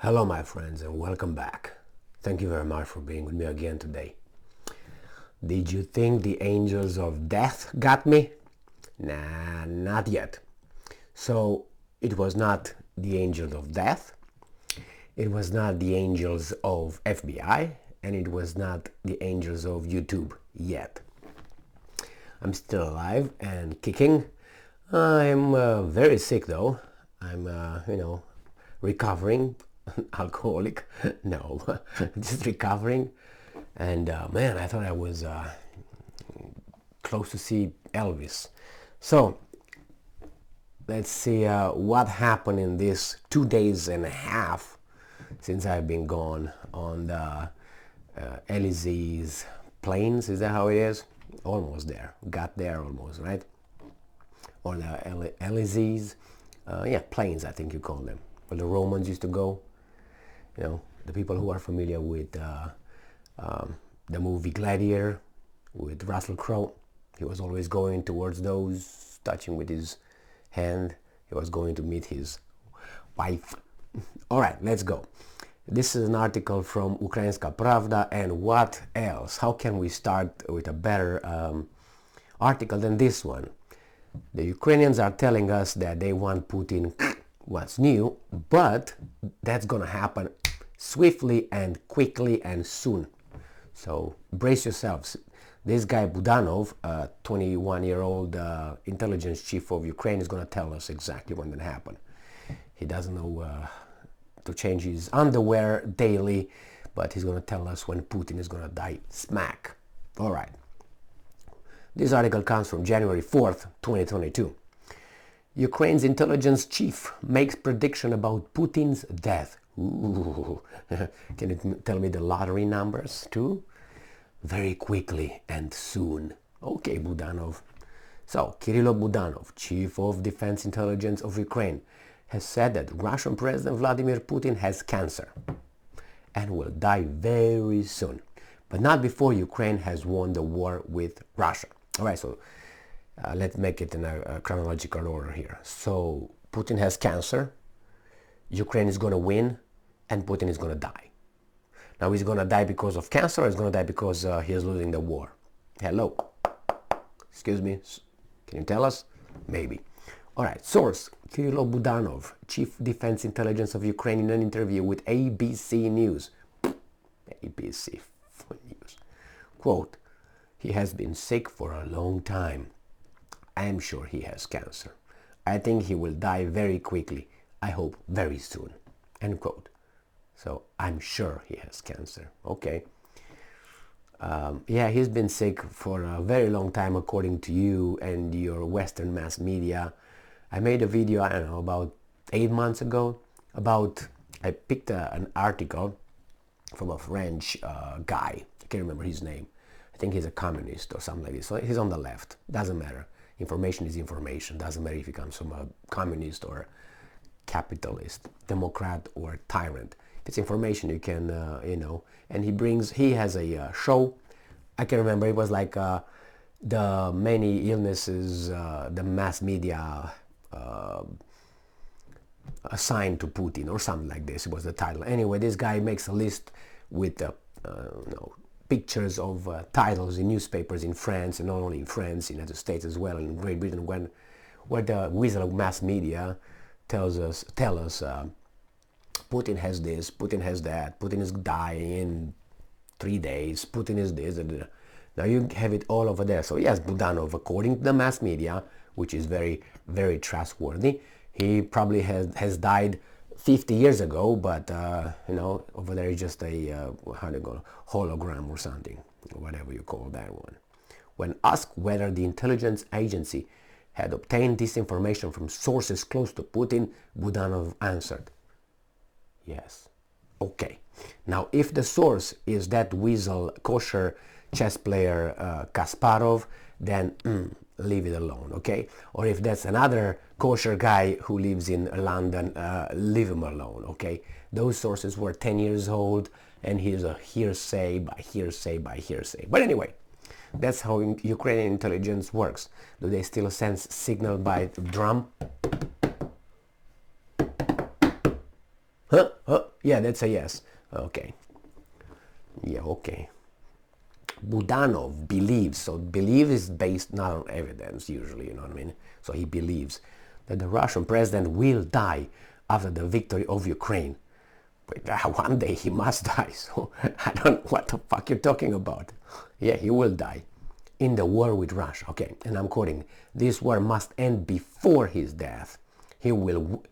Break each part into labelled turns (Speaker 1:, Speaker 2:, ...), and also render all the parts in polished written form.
Speaker 1: Hello my friends and welcome back. Thank you very much for being with me again today. Did you think the angels of death got me? Nah, not yet. So it was not the angels of death, it was not the angels of FBI, and it was not the angels of YouTube yet. I'm still alive and kicking. I'm very sick though. I'm, recovering. Alcoholic. No, just recovering. And man, I thought I was close to see Elvis. So let's see what happened in this 2 days and a half since I've been gone on the Elysees plains. Is that how it is? Almost there. Got there almost, right? Or the Elysees. Plains, I think you call them. Where the Romans used to go. You know, the people who are familiar with the movie Gladiator with Russell Crowe, he was always going towards those, touching with his hand. He was going to meet his wife. All right, let's go. This is an article from Ukrainska Pravda, and what else? How can we start with a better article than this one? The Ukrainians are telling us that they want Putin what's new, but that's gonna happen swiftly and quickly and soon. So brace yourselves. This guy Budanov, 21-year-old intelligence chief of Ukraine, is gonna tell us exactly when that happened. He doesn't know to change his underwear daily, but he's gonna tell us when Putin is gonna die smack. All right. This article comes from January 4th, 2022. Ukraine's intelligence chief makes prediction about Putin's death. Ooh. Can you tell me the lottery numbers too? Very quickly and soon. Okay, Budanov. So, Kirilo Budanov, chief of defense intelligence of Ukraine, has said that Russian President Vladimir Putin has cancer and will die very soon, but not before Ukraine has won the war with Russia. All right, so let's make it in a chronological order here. So Putin has cancer, Ukraine is going to win, and Putin is going to die. Now he's going to die because of cancer, or he's going to die because he is losing the war? Hello? Excuse me? Can you tell us? Maybe. All right, source, Kirilo Budanov, Chief Defense Intelligence of Ukraine, in an interview with ABC News. ABC News. Quote, he has been sick for a long time. I am sure he has cancer. I think he will die very quickly. I hope very soon. End quote. So I'm sure he has cancer. Okay. He's been sick for a very long time, according to you and your Western mass media. I made a video, I don't know, about 8 months ago I picked an article from a French guy. I can't remember his name. I think he's a communist or something like this. So he's on the left. Doesn't matter. Information is information. Doesn't matter if he comes from a communist or capitalist, democrat or tyrant. If it's information, you can, And he has a show. I can remember it was like the many illnesses the mass media assigned to Putin or something like this. It was the title. Anyway, this guy makes a list with pictures of titles in newspapers in France, and not only in France, in the United States as well, in Great Britain, where the wizard of mass media tell us Putin has this, Putin has that, Putin is dying in 3 days, Putin is this. Now you have it all over there. So yes, Budanov, according to the mass media, which is very, very trustworthy, he probably has died 50 years ago, but over there is just a hologram or something, whatever you call that one. When asked whether the intelligence agency had obtained this information from sources close to Putin, Budanov answered, yes. Okay. Now, if the source is that weasel kosher chess player Kasparov, then leave it alone, okay? Or if that's another kosher guy who lives in London, leave him alone, okay? Those sources were 10 years old, and here's a hearsay by hearsay by hearsay. But anyway, that's how Ukrainian intelligence works. Do they still sense signal by drum? Huh? Huh? Yeah, that's a yes. Okay. Yeah, okay. Budanov believes, so believe is based not on evidence usually, you know what I mean? So he believes that the Russian president will die after the victory of Ukraine. But one day he must die, so I don't know what the fuck you're talking about. Yeah, he will die in the war with Russia. Okay, and I'm quoting, this war must end before his death. He will,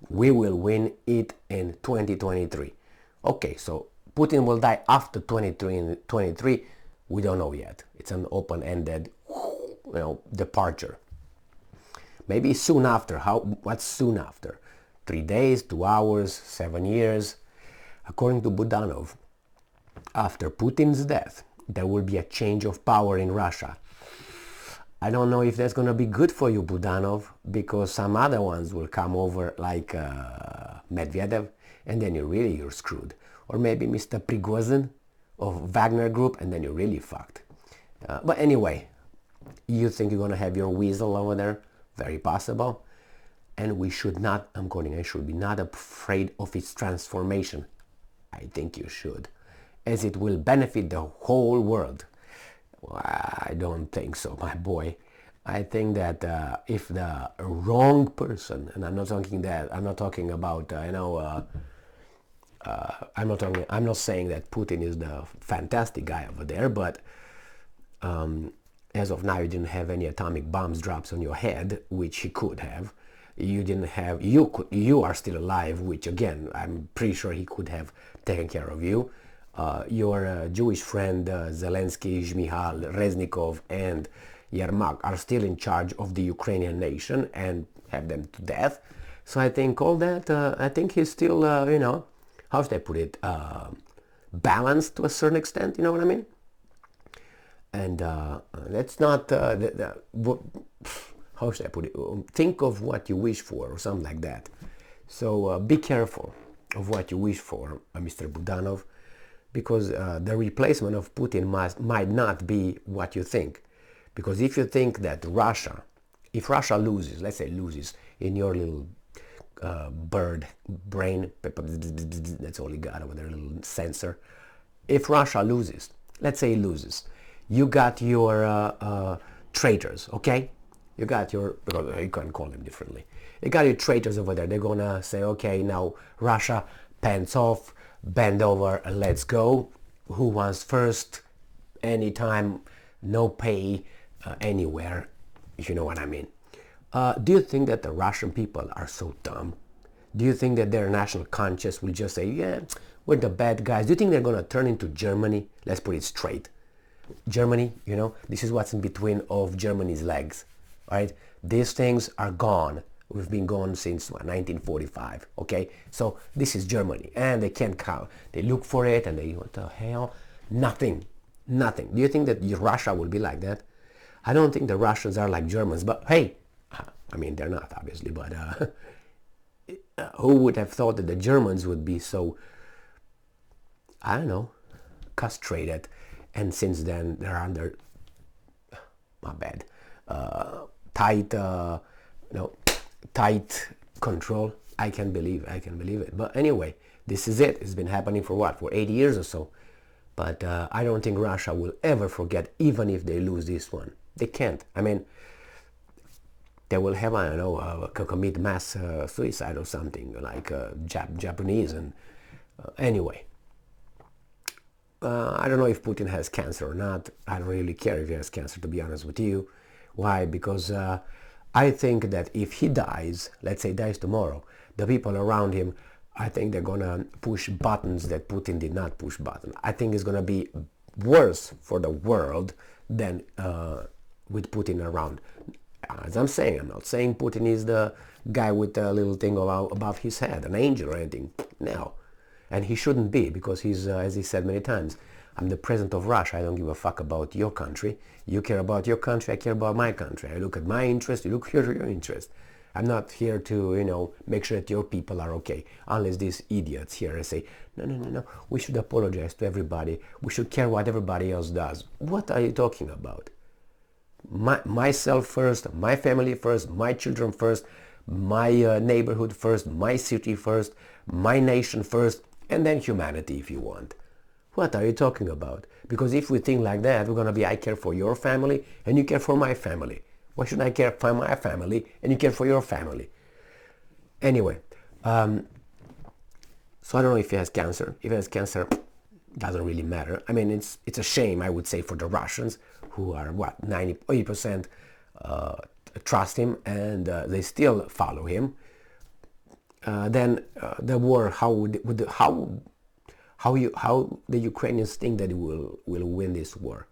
Speaker 1: we will win it in 2023. Okay, so Putin will die after 2023. We don't know yet. It's an open-ended, departure. Maybe soon after. What's soon after? 3 days, 2 hours, 7 years. According to Budanov, after Putin's death, there will be a change of power in Russia. I don't know if that's going to be good for you, Budanov, because some other ones will come over like Medvedev, and then you're screwed. Or maybe Mr. Prigozhin of Wagner Group, and then you're really fucked. But anyway, you think you're going to have your weasel over there? Very possible. And we should not, I'm quoting, I should be not afraid of its transformation. I think you should, as it will benefit the whole world. Well, I don't think so, my boy. I think that if the wrong person, and I'm not talking about, I'm not saying that Putin is the fantastic guy over there, but as of now, you didn't have any atomic bombs drops on your head, which he could have. You are still alive, which again, I'm pretty sure he could have taken care of you. Your Jewish friend Zelensky, Shmihal, Reznikov, and Yermak are still in charge of the Ukrainian nation and have them to death. So I think all that, I think he's still, how should I put it, balanced to a certain extent, you know what I mean? And let's not, how should I put it, think of what you wish for or something like that. So be careful of what you wish for, Mr. Budanov, because the replacement of Putin might not be what you think. Because if you think that if Russia loses, let's say loses in your little bird brain, that's all you got over there, little sensor. If Russia loses, let's say it loses, you got your traitors, okay? You got your, because you can't call them differently. You got your traitors over there. They're gonna say, okay, now Russia, pants off, bend over, let's go. Who wants first? Anytime, no pay, anywhere, if you know what I mean. Do you think that the Russian people are so dumb? Do you think that their national conscience will just say, yeah, we're the bad guys? Do you think they're gonna turn into Germany? Let's put it straight. Germany, this is what's in between of Germany's legs, right? These things are gone. We've been gone since 1945, okay? So this is Germany, and they can't count. They look for it, and they, what the hell? Nothing. Do you think that Russia will be like that? I don't think the Russians are like Germans, but hey, I mean, they're not, obviously, but who would have thought that the Germans would be so, I don't know, castrated? And since then, they're under, my bad, tight control. I can believe it. But anyway, this is it. It's been happening for what? For 80 years or so. But I don't think Russia will ever forget, even if they lose this one. They can't. I mean, they will have, I don't know, commit mass suicide or something, like Japanese. And anyway. I don't know if Putin has cancer or not. I don't really care if he has cancer, to be honest with you. Why? Because I think that if he dies, let's say dies tomorrow, the people around him, I think they're going to push buttons that Putin did not push buttons. I think it's going to be worse for the world than with Putin around. As I'm saying, I'm not saying Putin is the guy with a little thing above his head, an angel or anything. No. And he shouldn't be, because he's, as he said many times, I'm the president of Russia. I don't give a fuck about your country. You care about your country. I care about my country. I look at my interest. You look here at your interest. I'm not here to, make sure that your people are okay. Unless these idiots here say, no, we should apologize to everybody. We should care what everybody else does. What are you talking about? Myself first, my family first, my children first, my neighborhood first, my city first, my nation first, and then humanity if you want. What are you talking about? Because if we think like that, we're going to be, I care for your family and you care for my family. Why should I care for my family and you care for your family? Anyway, so I don't know if he has cancer. If he has cancer, doesn't really matter. I mean, it's a shame, I would say, for the Russians, who are, 80% trust him, and they still follow him. Then the war, how the Ukrainians think that it will win this war.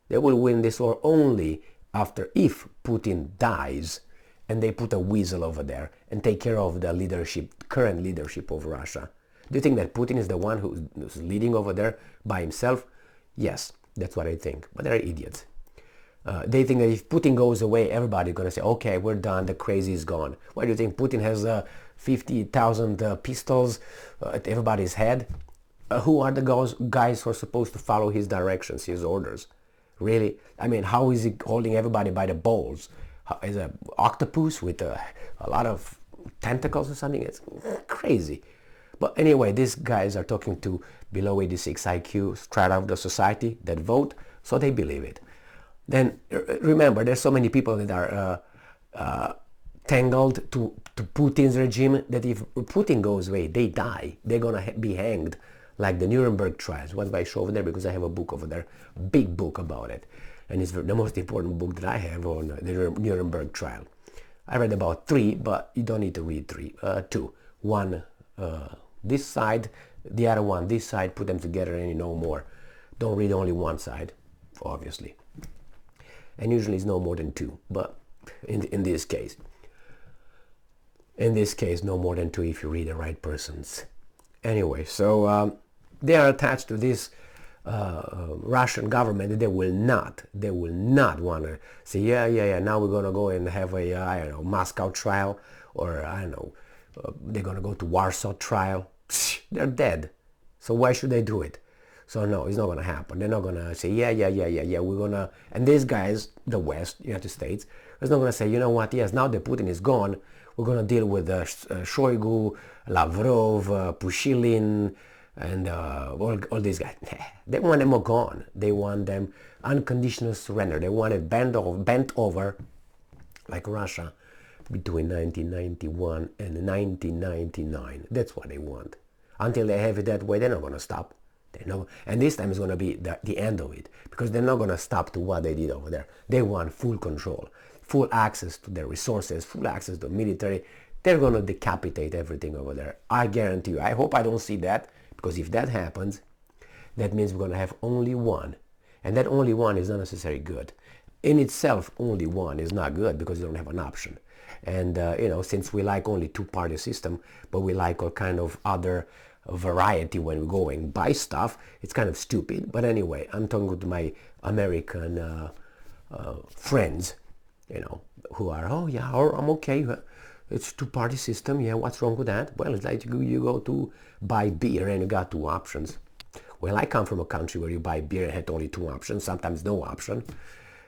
Speaker 1: They will win this war only after, if Putin dies and they put a weasel over there and take care of the leadership, current leadership of Russia. Do you think that Putin is the one who's leading over there by himself? Yes, that's what I think. But they're idiots. They think that if Putin goes away, everybody's going to say, okay, we're done, the crazy is gone. Why do you think Putin has 50,000 pistols at everybody's head? Who are the guys who are supposed to follow his directions, his orders? Really? I mean, how is he holding everybody by the balls? Is an octopus with a lot of tentacles or something? It's crazy. But anyway, these guys are talking to below 86 IQ strata of the society that vote, so they believe it. Then remember, there's so many people that are tangled to Putin's regime that if Putin goes away, they die. They're going to be hanged, like the Nuremberg trials. What I show over there, because I have a book over there, big book about it. And it's the most important book that I have on the Nuremberg trial. I read about 3, but you don't need to read 3. 2. One this side, the other one this side, put them together and you know more. Don't read only one side, obviously. And usually it's no more than 2, but in this case, no more than 2 if you read the right persons. Anyway, so they are attached to this Russian government. They will not want to say, yeah, now we're going to go and have a, I don't know, Moscow trial, or I don't know, they're going to go to Warsaw trial. Psh, they're dead. So why should they do it? So no, it's not going to happen. They're not going to say, yeah, we're going to, and these guys, the West, United States, is not going to say, you know what, yes, now that Putin is gone, we're going to deal with Shoigu, Lavrov, Pushilin, and all these guys. They want them all gone. They want them unconditional surrender. They want it bent over, like Russia, between 1991 and 1999. That's what they want. Until they have it that way, they're not going to stop. And this time is going to be the end of it, because they're not going to stop to what they did over there. They want full control, full access to their resources, full access to the military. They're going to decapitate everything over there. I guarantee you. I hope I don't see that, because if that happens, that means we're going to have only one. And that only one is not necessarily good. In itself, only one is not good, because you don't have an option. And, since we like only two-party system, but we like all kind of other variety when we go and buy stuff, it's kind of stupid. But anyway, I'm talking to my American friends, who are, oh yeah, I'm okay. It's two-party system. Yeah, what's wrong with that? Well, it's like you go to buy beer and you got 2 options. Well, I come from a country where you buy beer and had only 2 options, sometimes no option.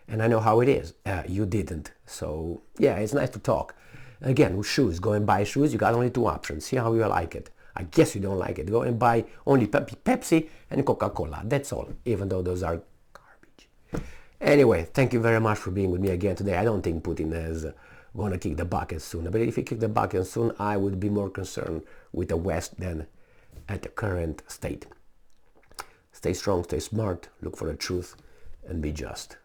Speaker 1: And I know how it is. You didn't. So, yeah, it's nice to talk. Again, with shoes, go and buy shoes, you got only 2 options. See how you like it. I guess you don't like it. Go and buy only Pepsi and Coca-Cola. That's all, even though those are garbage. Anyway, thank you very much for being with me again today. I don't think Putin is going to kick the bucket soon. But if he kicked the bucket soon, I would be more concerned with the West than at the current state. Stay strong, stay smart, look for the truth, and be just.